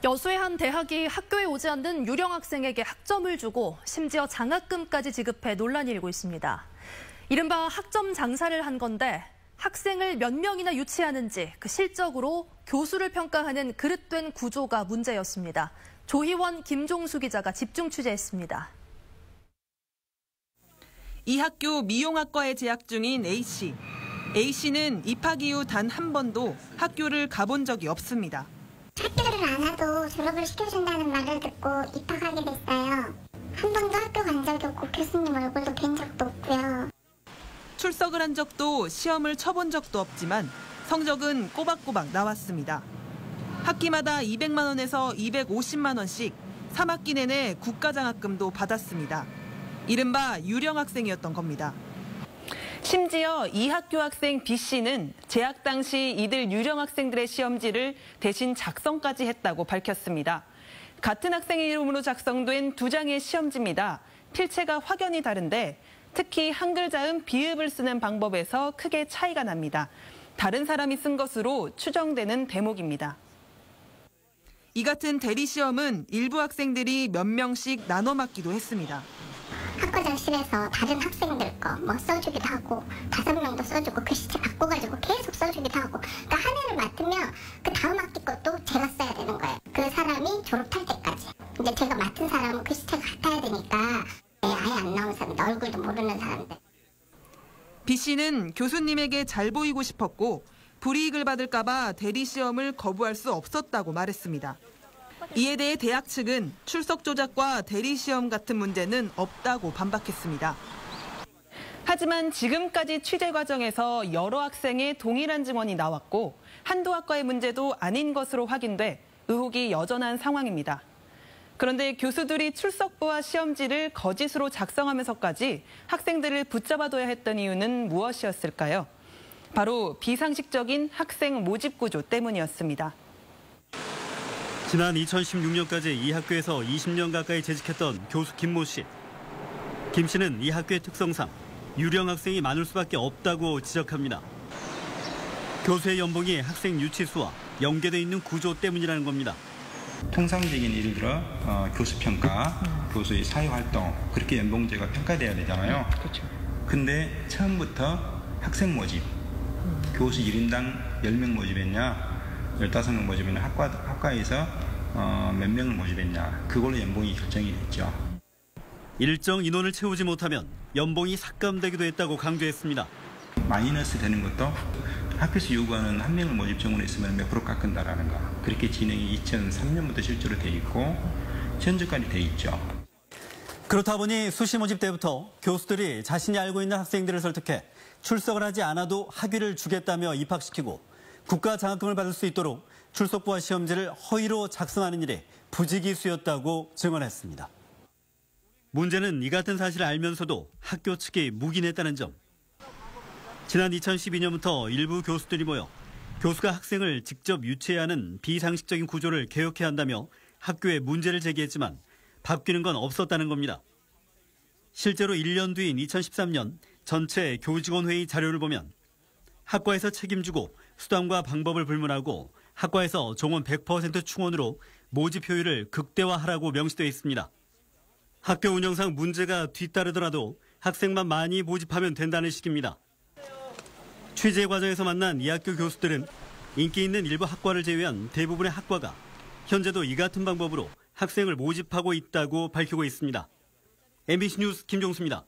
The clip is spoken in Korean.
여수의 한 대학이 학교에 오지 않는 유령 학생에게 학점을 주고 심지어 장학금까지 지급해 논란이 일고 있습니다. 이른바 학점 장사를 한 건데 학생을 몇 명이나 유치하는지 그 실적으로 교수를 평가하는 그릇된 구조가 문제였습니다. 조희원, 김종수 기자가 집중 취재했습니다. 이 학교 미용학과에 재학 중인 A씨. A씨는 입학 이후 단 한 번도 학교를 가본 적이 없습니다. 학교를 안 와도 졸업을 시켜준다는 말을 듣고 입학하게 됐어요. 한 번도 학교 간 적이 없고 교수님 얼굴도 뵌 적도 없고요. 출석을 한 적도 시험을 쳐본 적도 없지만 성적은 꼬박꼬박 나왔습니다. 학기마다 200만 원에서 250만 원씩 3학기 내내 국가장학금도 받았습니다. 이른바 유령 학생이었던 겁니다. 심지어 이 학교 학생 B씨는 재학 당시 이들 유령 학생들의 시험지를 대신 작성까지 했다고 밝혔습니다. 같은 학생의 이름으로 작성된 2장의 시험지입니다. 필체가 확연히 다른데 특히 한글 자음 비읍을 쓰는 방법에서 크게 차이가 납니다. 다른 사람이 쓴 것으로 추정되는 대목입니다. 이 같은 대리시험은 일부 학생들이 몇 명씩 나눠 맡기도 했습니다. 학과장실에서 다른 학생들 거 뭐 써주기도 하고 5명도 써주고 글씨체 바꿔가지고 계속 써주기도 하고 그러니까 한 해를 맡으면 그 다음 학기 것도 제가 써야 되는 거예요. 그 사람이 졸업할 때까지. 근데 제가 맡은 사람은 글씨체가 같아야 되니까 아예 안 나온 사람들, 얼굴도 모르는 사람들. B씨는 교수님에게 잘 보이고 싶었고 불이익을 받을까 봐 대리시험을 거부할 수 없었다고 말했습니다. 이에 대해 대학 측은 출석 조작과 대리시험 같은 문제는 없다고 반박했습니다. 하지만 지금까지 취재 과정에서 여러 학생의 동일한 증언이 나왔고 한두 학과의 문제도 아닌 것으로 확인돼 의혹이 여전한 상황입니다. 그런데 교수들이 출석부와 시험지를 거짓으로 작성하면서까지 학생들을 붙잡아둬야 했던 이유는 무엇이었을까요? 바로 비상식적인 학생 모집 구조 때문이었습니다. 지난 2016년까지 이 학교에서 20년 가까이 재직했던 교수 김모 씨. 김 씨는 이 학교의 특성상 유령 학생이 많을 수밖에 없다고 지적합니다. 교수의 연봉이 학생 유치 수와 연계돼 있는 구조 때문이라는 겁니다. 통상적인 예를 들어 교수 평가, 교수의 사회활동 그렇게 연봉제가 평가돼야 되잖아요. 그렇죠. 근데 처음부터 학생 모집, 교수 1인당 10명 모집했냐 15명 모집했냐 학과에서 몇 명을 모집했냐 그걸로 연봉이 결정이 됐죠. 일정 인원을 채우지 못하면 연봉이 삭감되기도 했다고 강조했습니다. 마이너스 되는 것도 학교에서 요구하는 한 명을 모집 정원에 있으면 몇 프로 깎은다라는 거. 그렇게 진행이 2003년부터 실제로 돼 있고 현재까지 돼 있죠. 그렇다 보니 수시 모집 때부터 교수들이 자신이 알고 있는 학생들을 설득해 출석을 하지 않아도 학위를 주겠다며 입학시키고 국가 장학금을 받을 수 있도록 출석부와 시험지를 허위로 작성하는 일이 부지기수였다고 증언했습니다. 문제는 이 같은 사실을 알면서도 학교 측이 묵인했다는 점. 지난 2012년부터 일부 교수들이 모여 교수가 학생을 직접 유치해야 하는 비상식적인 구조를 개혁해야 한다며 학교에 문제를 제기했지만 바뀌는 건 없었다는 겁니다. 실제로 1년 뒤인 2013년 전체 교직원회의 자료를 보면 학과에서 책임지고 수단과 방법을 불문하고 학과에서 정원 100% 충원으로 모집 효율을 극대화하라고 명시되어 있습니다. 학교 운영상 문제가 뒤따르더라도 학생만 많이 모집하면 된다는 식입니다. 취재 과정에서 만난 이 학교 교수들은 인기 있는 일부 학과를 제외한 대부분의 학과가 현재도 이 같은 방법으로 학생을 모집하고 있다고 밝히고 있습니다. MBC 뉴스 김종수입니다.